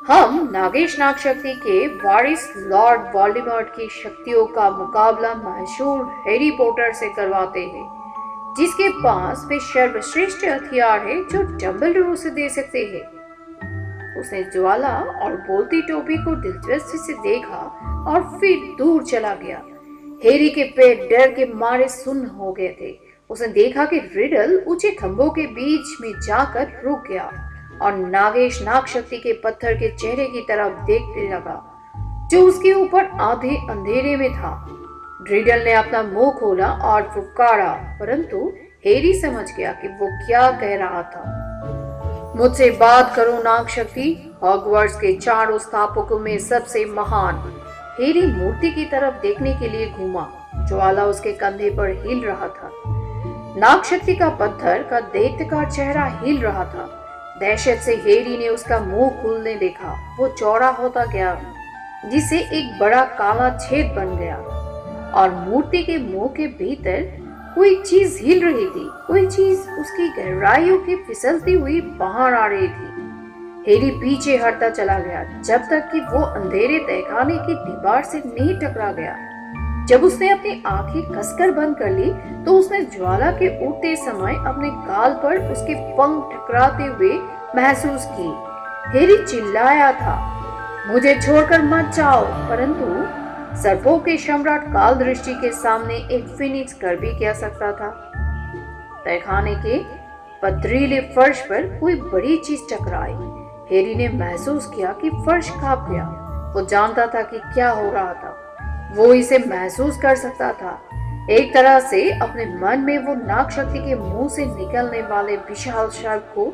हम नागेश नागशक्ति के वारिस Lord Voldemort की शक्तियों का मुकाबला मशहूर हैरी पॉटर से करवाते हैं, जिसके पास वे सर्वश्रेष्ठ हथियार है जो डम्बलडोर उसे दे सकते हैं। उसने ज्वाला और बोलती टोपी को दिलचस्पी से देखा और फिर दूर चला गया। हैरी के पैर डर के मारे सुन्न हो गए थे। उसने देखा कि रिडल ऊंचे खंभों के बीच में जाकर रुक गया और नागेश नागशक्ति के पत्थर के चेहरे की तरफ देखने लगा, जो उसके ऊपर आधे अंधेरे में था। रिडल ने अपना मुंह खोला और फुफकारा, परंतु हैरी समझ गया कि वो क्या कह रहा था। मुझसे बात करो नागशक्ति, हॉगवर्ट्स के चारों स्थापकों में सबसे महान। हैरी मूर्ति की तरफ देखने के लिए घूमा। ज्वाला उसके कंधे पर हिल रहा था। नागशक्ति का पत्थर का दैत्यकार चेहरा हिल रहा था। दहशत से हैरी ने उसका मुंह खुलने देखा। वो चौड़ा होता गया, जिसे एक बड़ा काला छेद बन गया और मूर्ति के मुंह के भीतर कोई चीज हिल रही थी। कोई चीज उसकी गहराइयों की फिसलती हुई बाहर आ रही थी। हैरी पीछे हटता चला गया जब तक कि वो अंधेरे तहखाने की दीवार से नहीं टकरा गया। जब उसने अपनी आंखें कसकर बंद कर ली तो उसने ज्वाला के उठते समय अपने गाल पर उसके पंख टकराते हुए महसूस की। हैरी चिल्लाया था, मुझे छोड़कर मत जाओ, परंतु सर्पों के सम्राट काल दृष्टि के सामने एक फिनिक्स कर भी क्या सकता था। तहखाने के पथरीले फर्श पर कोई बड़ी चीज टकराई। हैरी ने महसूस किया कि फर्श कांप गया। वो जानता था कि क्या हो रहा था। वो इसे महसूस कर सकता था। एक तरह से अपने मन में वो नागशक्ति के मुंह से निकलने वाले विशाल सर्प को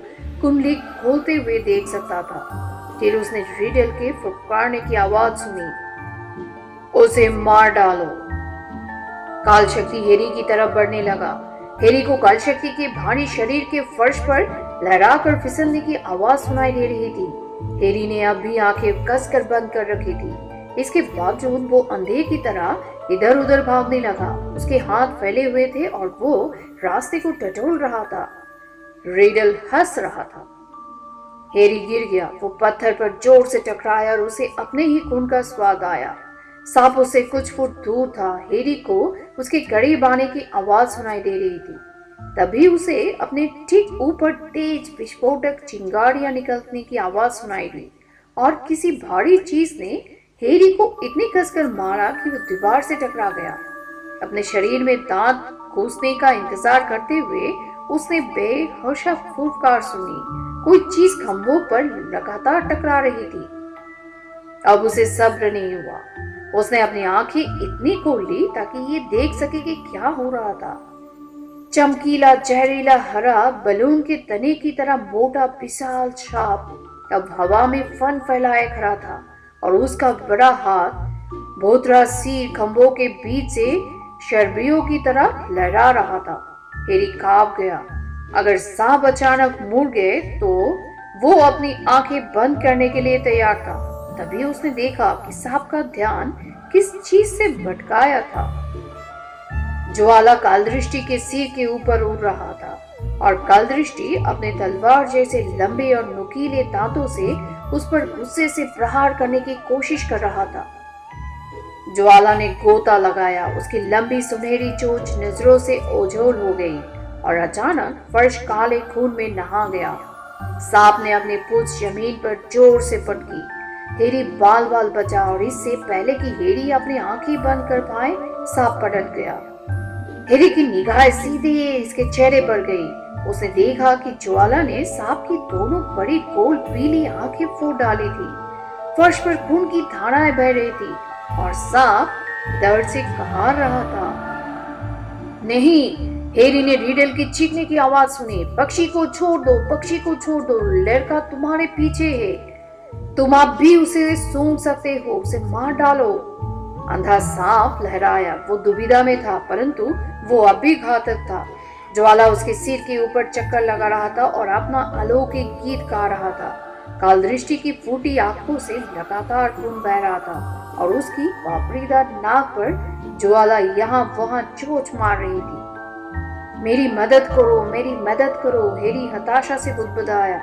कुंडली खोलते हुए देख सकता था। फिर उसने रिडल के फुफकारने की आवाज सुनी, उसे मार डालो। काल शक्ति हैरी की तरफ बढ़ने लगा। हैरी को काल शक्ति के भारी शरीर के फर्श पर लहराकर फिसलने की आवाज सुनाई दे रही थी। हैरी ने अब भी आंखें कसकर बंद कर रखी थी। इसके बावजूद वो अंधे की तरह इधर उधर भागने लगा। उसके हाथ फैले हुए थे और वो रास्ते को टटोल रहा था। रिडल हंस रहा था। हैरी गिर गया। वो पत्थर पर जोर से टकराया और उसे अपने ही खून का स्वाद आया। सांप उससे कुछ फुट दूर था। हैरी को उसके करीब आने की आवाज सुनाई दे रही थी। तभी उसे अपने ठीक ऊपर तेज विस्फोटक चिंगारियां निकलने की आवाज सुनाई दी और किसी भारी चीज ने हैरी को इतनी कसकर मारा कि वो दीवार से टकरा गया। अपने शरीर में दांत घुसने का इंतजार करते हुए उसने बेहोशा फुफकार सुनी। कोई चीज खंभों पर लगातार टकरा रही थी। अब उसे सब्र नहीं हुआ। उसने अपनी आंखें इतनी खोल ली ताकि ये देख सके कि क्या हो रहा था। चमकीला जहरीला हरा बलून के तने की तरह मोटा विशाल सांप अब हवा में फन फैलाए खड़ा था और उसका बड़ा हाथ भोतरा सिर खंभों के बीच से शरबियों की तरह लहरा रहा था। हैरी कांप गया। अगर सांप अचानक मुड़ गए तो वो अपनी आंखें बंद करने के लिए तैयार था। तभी उसने देखा कि सांप का ध्यान किस चीज से भटकाया था। ज्वाला कालदृष्टि के सिर के ऊपर उड़ रहा था और कालदृष्टि अपने तलवार जैसे लंबे और नुकीले दांतों से उस पर गुस्से से प्रहार करने की कोशिश कर रहा था। ज्वाला ने गोता लगाया। उसकी लंबी सुनहरी चोंच नजरों से ओझल हो गई और अचानक फर्श काले खून में नहा गया। सांप ने अपनी पूंछ जमीन पर जोर से पटकी। हैरी बाल बाल बचा और इससे पहले कि हैरी अपनी आंखें बंद कर पाए सांप पलट गया। हैरी की निगाह सीधे इसके चेहरे पर गई। उसने देखा कि ज्वाला ने सांप की दोनों बड़ी गोल पीली आंखें फोड़ डाली थी। फर्श पर खून की धाराएं बह रही थी और सांप दर्द से कहार रहा था। नहीं, हैरी ने रिडल की चीखने की आवाज सुनी, पक्षी को छोड़ दो, पक्षी को छोड़ दो, लड़का तुम्हारे पीछे है, तुम आप भी उसे सूंघ सकते हो, उसे मार डालो। अंधा सांप लहराया। वो दुविधा में था, परंतु वो अब भी घातक था। ज्वाला उसके सिर के ऊपर चक्कर लगा रहा था और अपना अलौकिक गीत गा रहा था। कालदृष्टि की फूटी आंखों से लगातार खून बह रहा था और उसकी पापड़ीदार नाक पर ज्वाला यहाँ वहां चोंच मार रही थी। मेरी मदद करो, मेरी मदद करो, हैरी हताशा से बुदबुदाया।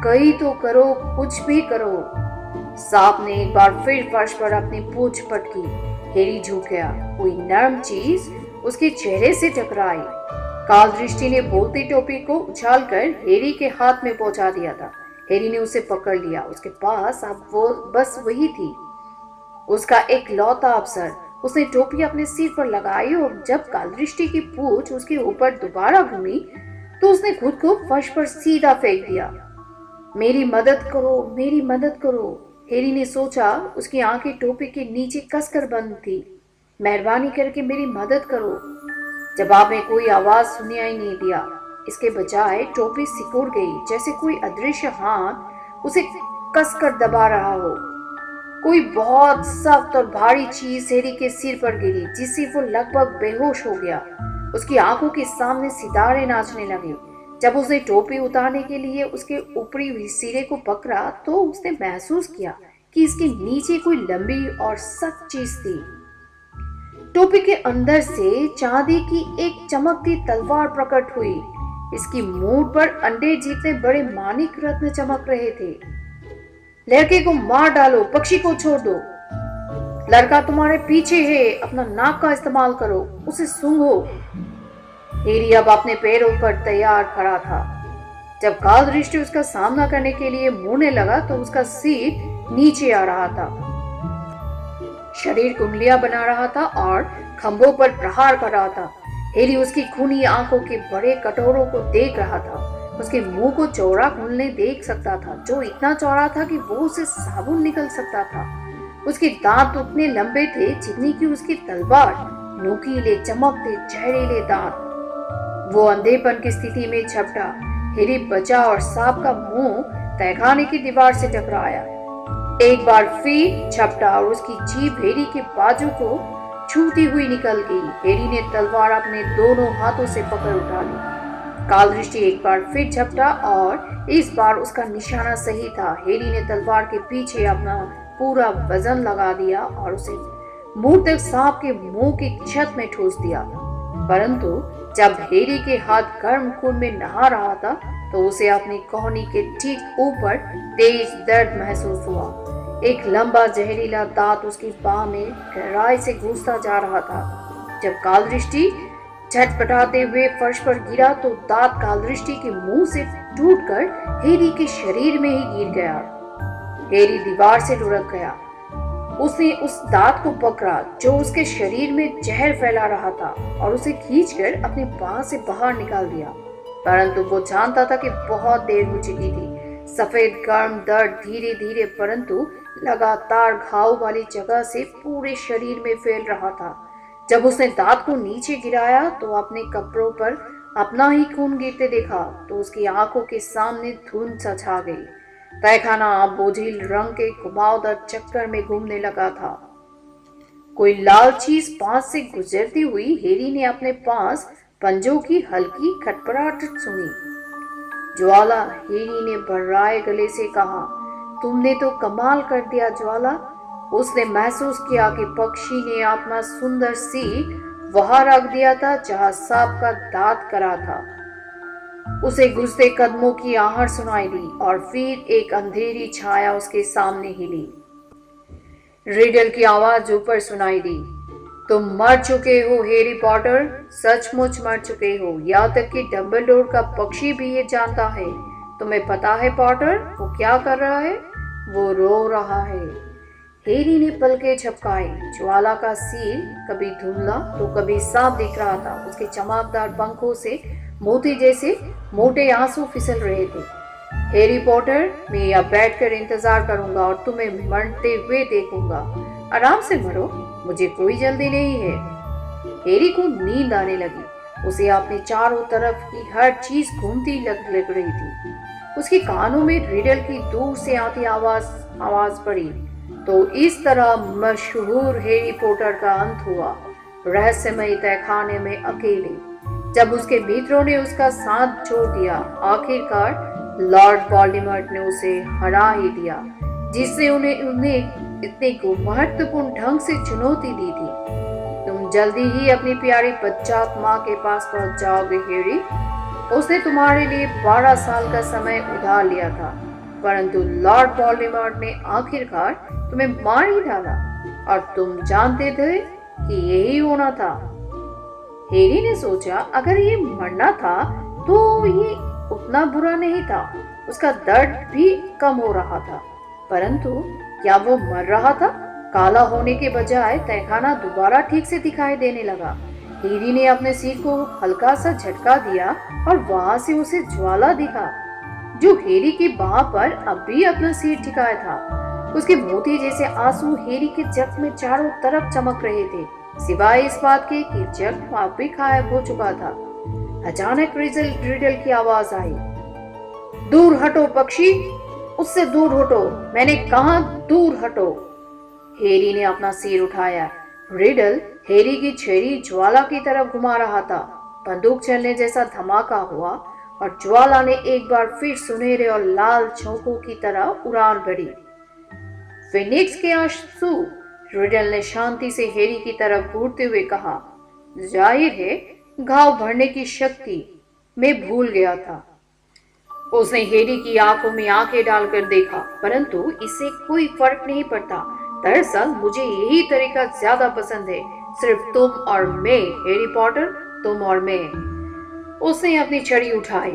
कहीं तो करो, कुछ भी करो। सांप ने एक बार फिर फर्श पर अपनी पूंछ पटकी। हैरी झुक गया। कोई नरम चीज उसके चेहरे से टकराई। काल दृष्टि ने बोलती टोपी को उछालकर हैरी के हाथ में पहुंचा दिया था। हैरी ने उसे पकड़ लिया। उसके पास अब वो बस वही थी, उसका एक लौता अवसर। उसने टोपी अपने सिर पर लगाई और जब कालदृष्टि की पूंछ उसके ऊपर दोबारा घूमी तो उसने खुद को फर्श पर सीधा फेंक दिया। मेरी मदद करो, मेरी मदद करो, हैरी ने सोचा। उसकी आंखें टोपी के नीचे कसकर बंद थी। मेहरबानी करके मेरी मदद करो। जवाब में कोई आवाज सुनाई नहीं दिया। इसके बजाय टोपी सिकुड़ गई, जैसे कोई अदृश्य हाथ उसे कसकर दबा रहा हो। कोई बहुत सख्त और भारी चीज हैरी के सिर पर गिरी, जिससे वो लगभग बेहोश हो गया। उसकी आंखों के सामने सितारे नाचने लगे। जब उसने टोपी उतारने के लिए उसके ऊपरी सिरे को पकड़ा तो उसने महसूस किया कि इसके नीचे कोई लंबी और सख्त चीज थी। टोपी के अंदर से चांदी की एक चमकती तलवार प्रकट हुई। इसकी मूठ पर अंडे जितने बड़े मानिक रत्न चमक रहे थे। लड़के को मार डालो, पक्षी को छोड़ दो। लड़का तुम्हारे पीछे है, अपना नाक का इस्तेमाल करो, उसे सूंघो। हैरी अब अपने पैरों पर तैयार खड़ा था। जब काल दृष्टि उसका सामना करने के लिए मुड़ने लगा तो उसका सिर नीचे आ रहा था, शरीर कुंडलियां बना रहा था और खंभों पर प्रहार कर रहा था। हैरी उसकी खूनी आंखों के बड़े कटोरों को देख रहा था। उसके मुंह को चौड़ा खुलने देख सकता था, जो इतना चौड़ा था कि वो उसे साबुन निकल सकता था। उसके दांत उतने लंबे थे जितनी कि उसकी तलवार, नुकीले चमकते जहरीले दांत। वो अंधेपन की स्थिति में झपटा। हैरी बचा और सांप का मुंह तहखाने की दीवार से टकराया। एक बार फिर झपटा और उसकी जीभ हैरी के बाजू को छूती हुई निकल गई। हैरी ने तलवार अपने दोनों हाथों से पकड़ उठा ली। काल दृष्टि एक बार फिर झपटा और इस बार उसका निशाना सही था। हैरी ने तलवार के पीछे अपना पूरा वजन लगा दिया और उसे मुंह तक सांप के मुंह की छत में ठूस दिया। परंतु जब हैरी के हाथ गर्म खून में नहा रहा था तो उसे अपनी कोहनी के ठीक ऊपर तेज दर्द महसूस हुआ। एक लंबा जहरीला दांत उसकी बाह में गहराई से घुसता जा रहा था। जब कालदृष्टि झटपटाते हुए फर्श पर गिरा तो दांत कालदृष्टि के मुंह से टूटकर हैरी के शरीर में ही गिर गया। हैरी दीवार से लुढ़क गया। उसने उस दांत को पकड़ा जो उसके शरीर में जहर फैला रहा था और उसे खींचकर अपनी बाह से बाहर निकाल दिया। परंतु वो जानता था कि बहुत देर हो चुकी थी। सफेद गर्म दर्द धीरे धीरे परंतु लगातार घाव वाली जगह से पूरे शरीर में फैल रहा था। जब उसने दांत को नीचे गिराया तो अपने कपड़ों पर अपना ही खून गिरते देखा तो उसकी आंखों के सामने धुंध सा छा गई। तहखाना अब बोझिल रंग के घुमावदार चक्कर में घूमने लगा था। कोई लाल चीज पास से गुजरती हुई हैरी ने अपने पास पंजों की हल्की खटपटाहट सुनी। ज्वाला, हैरी ने भर्राए गले से कहा, तुमने तो कमाल कर दिया ज्वाला। उसने महसूस किया कि पक्षी ने अपना सुंदर सिर वहां रख दिया था जहां सांप का दांत करा था। उसे घुसते कदमों की आहट सुनाई दी और फिर एक अंधेरी छाया उसके सामने हिली। रिडल की आवाज ऊपर सुनाई दी, तुम मर चुके हो हैरी पॉटर, सचमुच मर चुके हो। यहाँ तक कि डंबलडोर का पक्षी भी ये जानता है। तुम्हें पता है पॉटर वो क्या कर रहा है? वो रो रहा है। हैरी ने पलकें झपकाई। ज्वाला का सिर कभी धुंधला तो कभी साफ दिख रहा था। उसके चमकदार पंखों से मोती जैसे मोटे आंसू फिसल रहे थे। हैरी पॉटर, मैं यहाँ बैठकर इंतजार करूंगा और तुम्हें मरते हुए देखूंगा। आराम से मरो, मुझे कोई जल्दी नहीं है। हैरी को नींद आने लगी। उसे अपने चारों तरफ की हर चीज घूमती लग रही थी। उसके कानों में रिडल की दूर से आती आवाज पड़ी। तो इस तरह मशहूर हैरी पॉटर का अंत हुआ, रहस्यमय तहखाने में अकेले। जब उसके मित्रों ने उसका साथ छोड़ दिया, आखिरकार लॉर्ड वोल्डेमॉर्ट ने उसे हरा ही दिया, जिससे उन्हें इतने को महत्वपूर्ण ढंग से चुनौती दी थी। तुम जल्दी ही अपनी प्यारी बच्चात माँ के पास पहुंच जाओगे हैरी। उसने तुम्हारे लिए 12 साल का समय उधार लिया था। परंतु लॉर्ड वोल्डेमॉर्ट ने आखिरकार तुम्हें मार ही डाला और तुम जानते थे कि यही होना था। हैरी ने सोचा अगर ये मरना था तो ये उतना बुरा नहीं था, उसका दर्द भी कम हो रहा था। परंतु क्या वो मर रहा था? काला होने के बजाय तहखाना दोबारा ठीक से दिखाई देने लगा। हैरी ने अपने सिर को हल्का सा झटका दिया और वहां से उसे ज्वाला दिखा, जो हैरी की बाह पर अब भी अपना सिर टिकाया था। उसके मोती जैसे आंसू हैरी के जख्म में चारों तरफ चमक रहे थे, सिवाय इस बात के कि जख्म अब भी गायब हो चुका था। अचानक रिडल की आवाज आई, दूर हटो पक्षी, उससे दूर हटो, मैंने कहा दूर हटो। हैरी ने अपना सिर उठाया। रिडल हैरी की छड़ी ज्वाला की तरफ घुमा रहा था। बंदूक चलने जैसा धमाका हुआ और ज्वाला ने एक बार फिर सुनहरे और लाल झोंकों की तरह उड़ान भरी। फिनिक्स के आंसू, रिडल ने शांति से हैरी की तरफ घूरते हुए कहा, जाहिर है घाव भरने की शक्ति मैं भूल गया था। उसने हैरी की आंखों में आंखें डालकर देखा, परंतु इससे कोई फर्क नहीं पड़ता। दरअसल मुझे यही तरीका ज्यादा पसंद है, सिर्फ तुम और मैं हैरी पॉटर, तुम और मैं। उसने अपनी छड़ी उठाई।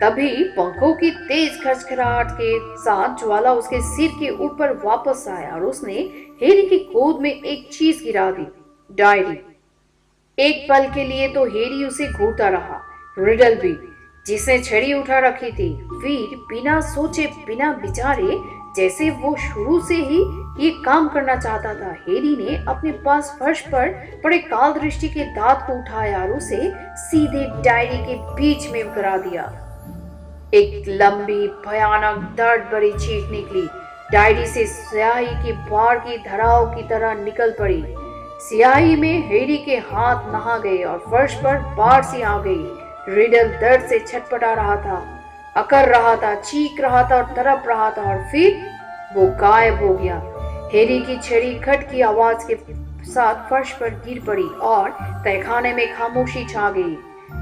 तभी पंखों की तेज खड़खड़ाहट के साथ ज्वाला उसके सिर के ऊपर वापस आया और उसने हैरी की गोद में एक चीज गिरा दी, डायरी। एक पल के लिए तो हैरी उसे घूरता रहा, रिडल भी, जिसने छड़ी उठा रखी थी। फिर बिना सोचे बिना विचारे, जैसे वो शुरू से ही ये काम करना चाहता था, हैरी ने अपने पास फर्श पर पड़े काल दृष्टि के दांत को उठाया और उसे सीधे डायरी के बीच में गिरा दिया। एक लंबी भयानक दर्द भरी चीख निकली। डायरी से स्याही की बाढ़ की धाराओं की तरह निकल पड़ी। स्याही में हैरी के हाथ नहा गए और फर्श पर बाढ़ सी आ गई। रिडल दर्द से छटपटा रहा था, अकड़ रहा था, चीख रहा था और तड़प रहा था, और फिर वो गायब हो गया। हैरी की छड़ी खट की आवाज के साथ फर्श पर गिर पड़ी और तहखाने में खामोशी छा गई।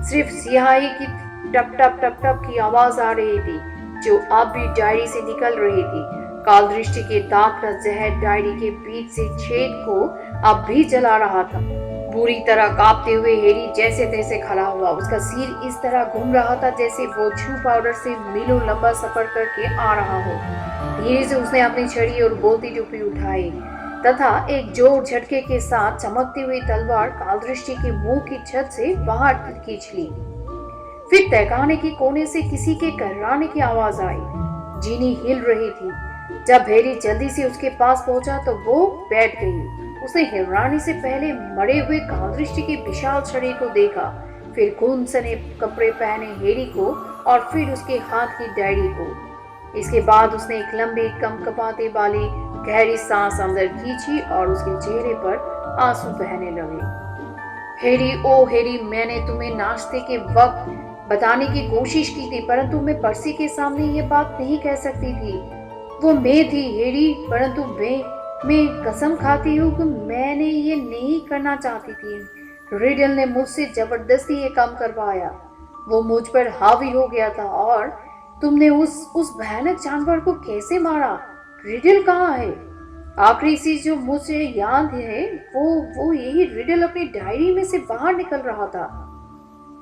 सिर्फ स्याही की टप टप टप टप की आवाज आ रही थी, जो अब भी डायरी से निकल रही थी। काल दृष्टि के दाग का जहर डायरी के बीच से छेद को अब भी जला रहा था। बुरी तरह कांपते हुए हैरी जैसे तैसे खड़ा हुआ। उसका सिर इस तरह घूम रहा था जैसे वो छू पाउडर से मीलों लंबा सफर करके आ रहा हो। धीरे से उसने अपनी छड़ी और बोलती टोपी उठाई तथा एक जोर झटके के साथ चमकती हुई तलवार कालदृष्टि के मुंह की छत से बाहर खींच ली। फिर तहखाने के कोने से किसी के कर्राने की आवाज आई। जीनी हिल रही थी। जब हैरी जल्दी से उसके पास पहुंचा तो वो बैठ गई। उसने हिलराने से पहले मरे हुए कालदृष्टि के विशाल शरीर को देखा, फिर खून सने कपड़े पहने हैरी को और फिर उसके हाथ की डायरी को। इसके बाद उसने एक लंबी कंपकपाते वाली गहरी सांस अंदर खींची और उसके चेहरे पर आंसू बहने लगे। हैरी, ओ हैरी, मैंने तुम्हें नाश्ते के वक्त बताने की कोशिश की थी, परंतु मैं पर्सी के सामने ये बात नहीं कह सकती थी। वो मैं थी हैरी, परंतु मैं कसम खाती हूँ कि मैंने ये नहीं करना चाहती थी। रिडल ने मुझसे जबरदस्ती ये काम करवाया। वो मुझ पर हावी हो गया था। और तुमने उस भयानक जानवर को कैसे मारा? रिडल कहाँ है? आखिरी चीज जो मुझे याद है वो यही, रिडल अपनी डायरी में से बाहर निकल रहा था।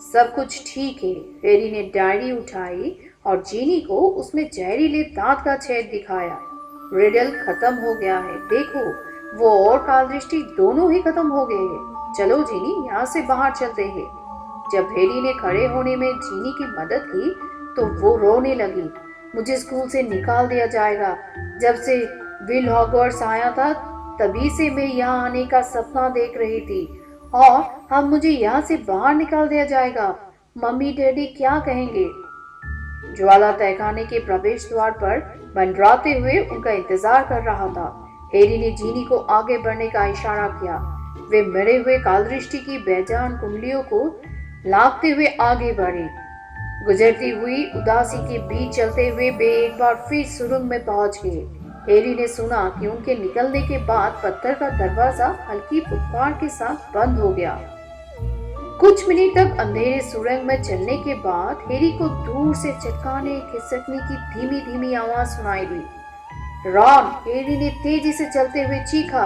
सब कुछ ठीक है। हैरी ने डायरी उठाई और जीनी को उसमें जहरीले दांत का छेद दिखाया। रिडल खत्म हो गया है, देखो, वो और कालदृष्टि दोनों ही खत्म हो गए हैं। चलो जीनी, यहाँ से बाहर चलते हैं। जब हैरी ने खड़े होने में जीनी की मदद की तो वो रोने लगी। मुझे स्कूल से निकाल दिया जाएगा। जब से विल हॉगवर्ट्स आया था तभी से मैं यहाँ आने का सपना देख रही थी, और अब मुझे यहाँ से बाहर निकाल दिया जाएगा। मम्मी डैडी क्या कहेंगे? ज्वाला तहखाने के प्रवेश द्वार पर मंडराते हुए उनका इंतजार कर रहा था। हैरी ने जीनी को आगे बढ़ने का इशारा किया। वे मरे हुए कालदृष्टि की बेजान कुंडलियों को लांघते हुए आगे बढ़े। गुजरती हुई उदासी के बीच चलते हुए वे एक बार फिर सुरंग में पहुंच गए। हैरी ने सुना कि उनके निकलने के बाद पत्थर का दरवाजा हल्की फुफकार के साथ बंद हो गया। कुछ मिनट तक अंधेरे सुरंग में चलने के बाद हैरी को दूर से चटकाने खिसकने की धीमी धीमी आवाज सुनाई दी। रॉन, हैरी ने तेजी से चलते हुए चीखा,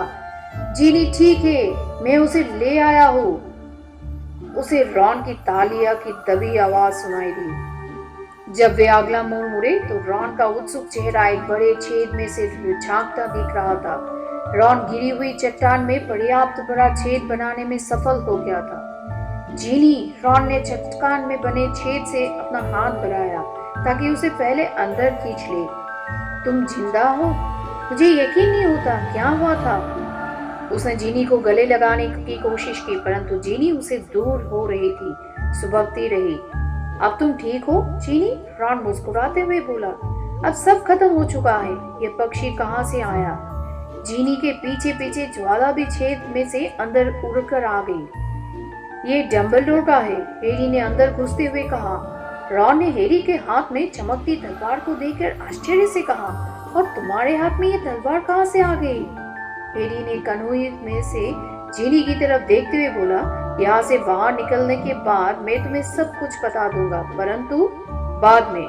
जीनी ठीक है, मैं उसे ले आया हूँ। उसे रॉन की तालिया की दबी आवाज सुनाई दी। जब वे अगला मुड़ मुड़े तो रॉन का उत्सुक चेहरा एक बड़े छेद में से झांकता दिख रहा था। रॉन गिरी हुई चट्टान में पर्याप्त बड़ा छेद बनाने में सफल हो गया था। जीनी, रॉन ने चट्टान में बने छेद से अपना हाथ बढ़ाया ताकि उसे पहले अंदर खींच ले। तुम जिंदा हो? मुझे यकीन नहीं होता, क्या हुआ था? उसने जीनी को गले लगाने की कोशिश की, परंतु जीनी उसे दूर हो रही थी, सुबकती रही। अब तुम ठीक हो जीनी? रॉन मुस्कुराते हुए बोला। अब सब खत्म हो चुका है। यह पक्षी कहाँ से आया? जीनी के पीछे पीछे ज्वाला भी छेद में से अंदर उड़कर आ गई। ये डंबलडोर का है, हैरी ने अंदर घुसते हुए कहा। रॉन ने हैरी के हाथ में चमकती तलवार को देखकर आश्चर्य से कहा, और तुम्हारे हाथ में ये तलवार कहाँ से आ गई? हैरी ने कनोई में से जीनी की तरफ देखते हुए बोला, यहाँ से बाहर निकलने के बाद मैं तुम्हें सब कुछ बता दूंगा, परंतु बाद में।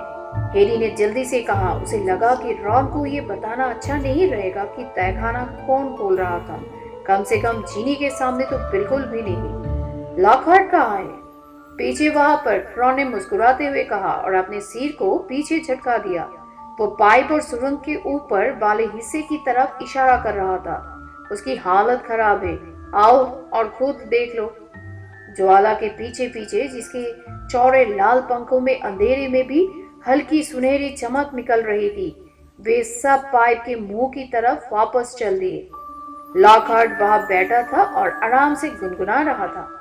हैरी ने जल्दी से कहा। उसे लगा कि रॉन को ये बताना अच्छा नहीं रहेगा कि तहखाना कौन खोल रहा था, कम से कम जीनी के सामने तो बिल्कुल भी नहीं। लॉकहार्ट कहाँ है? पीछे वहां पर, रॉन ने मुस्कुराते हुए कहा और अपने सिर को पीछे झटका दिया। वो पाइप और सुरंग के ऊपर वाले हिस्से की तरफ इशारा कर रहा था। उसकी हालत खराब है, आओ और खुद देख लो। ज्वाला के पीछे पीछे, जिसके चौड़े लाल पंखों में अंधेरे में भी हल्की सुनहरी चमक निकल रही थी, वे सब पाइप के मुंह की तरफ वापस चल दिए। लॉकहार्ट वहां बैठा था और आराम से गुनगुना रहा था।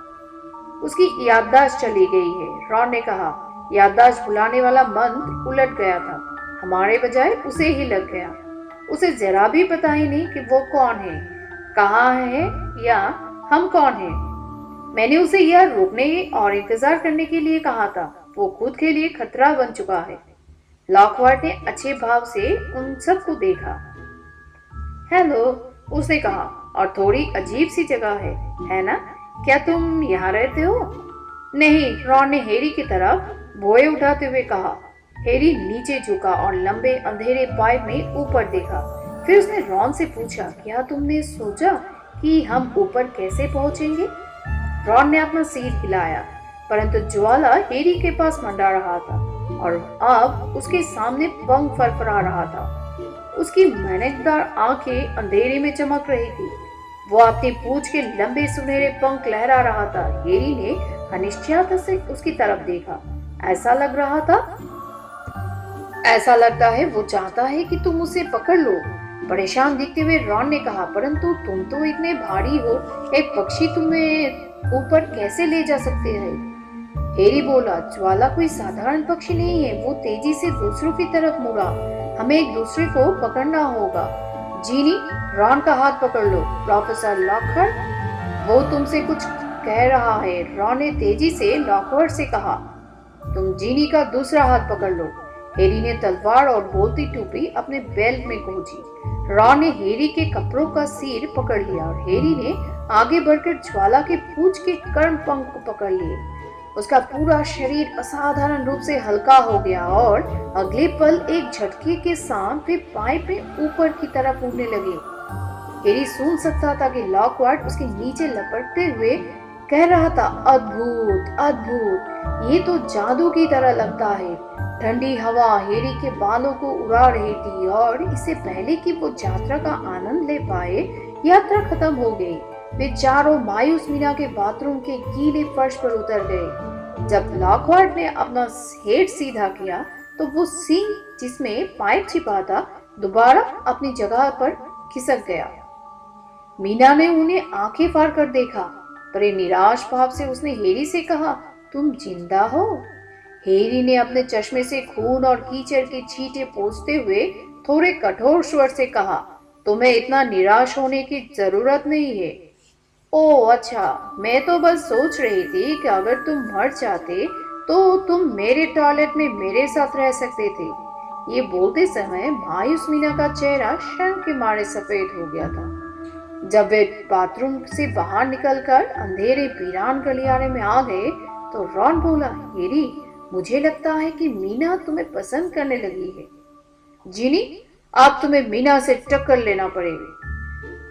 उसकी याददाश्त चली गई है, रॉन ने कहा। याददाश्त भुलाने वाला मंत्र उलट गया था, हमारे बजाय उसे ही लग गया। उसे जरा भी पता ही नहीं कि वो कौन है, कहाँ है या हम कौन हैं। मैंने उसे यह रोकने और इंतजार करने के लिए कहा था। वो खुद के लिए खतरा बन चुका है। लॉकहार्ट ने अच्छे भाव से उन सबको देखा। हेलो, उसने कहा, और थोड़ी अजीब सी जगह है ना? क्या तुम यहाँ रहते हो? नहीं, रॉन ने हैरी की तरफ भौहें उठाते हुए कहा। हैरी नीचे झुका और लंबे अंधेरे पाइप में ऊपर देखा। फिर उसने रॉन से पूछा, क्या तुमने सोचा कि हम ऊपर कैसे पहुंचेंगे? रॉन ने अपना सिर हिलाया, परंतु ज्वाला हैरी के पास मंडरा रहा था और अब उसके सामने पंख फरफरा रहा था। उसकी मेहनतदार आंखें अंधेरे में चमक रही थी। वो अपनी पूंछ के लंबे सुनहरे पंख लहरा रहा था। हैरी ने अनिश्चयता से उसकी तरफ देखा। ऐसा लगता है वो चाहता है कि तुम उसे पकड़ लो। परेशान दिखते हुए रॉन ने कहा, परंतु तुम तो इतने भारी हो, एक पक्षी तुम्हें ऊपर कैसे ले जा सकते हैं? हैरी बोला, ज्वाला कोई साधारण पक्षी नहीं है। वो तेजी से दूसरों की तरफ मुड़ा। हमें एक दूसरे को पकड़ना होगा। जीनी, रॉन का हाथ पकड़ लो। प्रोफेसर लॉकहार्ट, वो तुमसे कुछ कह रहा है। रॉन ने तेजी से लॉकहार्ट से कहा। तुम जीनी का दूसरा हाथ पकड़ लो। हैरी ने तलवार और बोलती टोपी अपने बेल्ट में गूंजी। रॉन ने हैरी के कपड़ों का सिर पकड़ लिया और हैरी ने आगे बढ़कर ज्वाला के पूंछ के कर्म पंख को पकड़ लिए। उसका पूरा शरीर असाधारण रूप से हल्का हो गया और अगले पल एक झटके के साथ वे पाइप में ऊपर की तरफ उड़ने लगे। हैरी सुन सकता था कि लॉकहार्ट उसके नीचे लपटते हुए कह रहा था, अद्भुत अद्भुत, ये तो जादू की तरह लगता है। ठंडी हवा हैरी के बालों को उड़ा रही थी और इससे पहले कि वो यात्रा का आनंद ले पाए, यात्रा खत्म हो गई। वे चारों मायूस मीना के बाथरूम के गीले फर्श पर उतर गए। जब लॉकहार्ट ने अपना हेड सीधा किया तो वो सींग जिसमें पाइप छिपा था दोबारा अपनी जगह पर खिसक गया। मीना ने उन्हें आंखें फाड़ कर देखा। बड़े निराश भाव से उसने हैरी से कहा, तुम जिंदा हो? हैरी ने अपने चश्मे से खून और कीचड़ के छींटे पोंछते हुए थोड़े कठोर स्वर से कहा, तुम्हें इतना निराश होने की जरूरत नहीं है। ओह अच्छा, मैं तो बस सोच रही थी कि अगर तुम मर जाते तो तुम मेरे टॉयलेट में मेरे साथ रह सकते थे। ये बोलते समय मायूस मीना का चेहरा शर्म के मारे सफेद हो गया था। जब वे बाथरूम से बाहर निकलकर अंधेरे वीरान गलियारे में आ गए तो रॉन बोला, हैरी, मुझे लगता है कि मीना तुम्हें पसंद करने लगी है। जीनी, अब तुम्हें मीना से टक्कर लेना पड़ेगी।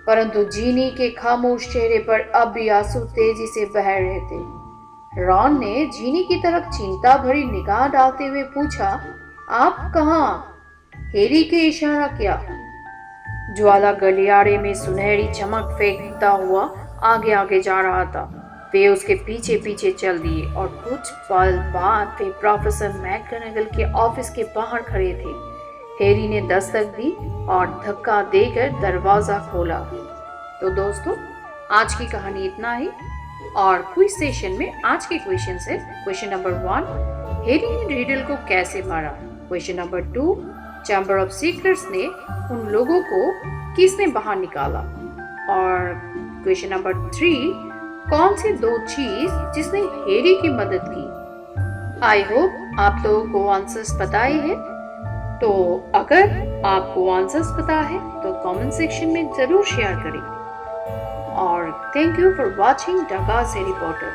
परंतु जीनी के खामोश चेहरे पर अब भी आंसू तेजी से बह रहे थे। रॉन ने जीनी की तरफ चिंता भरी निगाह डालते हुए पूछा, आप कहाँ? हैरी के इशारा किया। ज्वाला गलियारे में सुनहरी चमक फेंकता हुआ आगे आगे जा रहा था। वे उसके पीछे पीछे चल दिए और कुछ पल बाद वे प्रोफेसर मैकगोनागल के ऑफिस के बाहर खड़े थे। हैरी ने दस्तक दी और धक्का देकर दरवाजा खोला। तो दोस्तों, आज की कहानी इतना ही। और क्विज सेशन में आज के क्वेश्चन है। क्वेश्चन नंबर 1, हैरी ने रिडल को कैसे मारा? Question number 2, chamber of secrets ने उन लोगों को किसने बाहर निकाला? और क्वेश्चन नंबर 3, कौन सी 2 चीज जिसने हैरी की मदद की? आई होप आप लोगों को आंसर्स पता ही है। तो अगर आपको आंसर्स पता है तो कमेंट सेक्शन में जरूर शेयर करें। और थैंक यू फॉर वॉचिंग डगास हैरी पॉटर।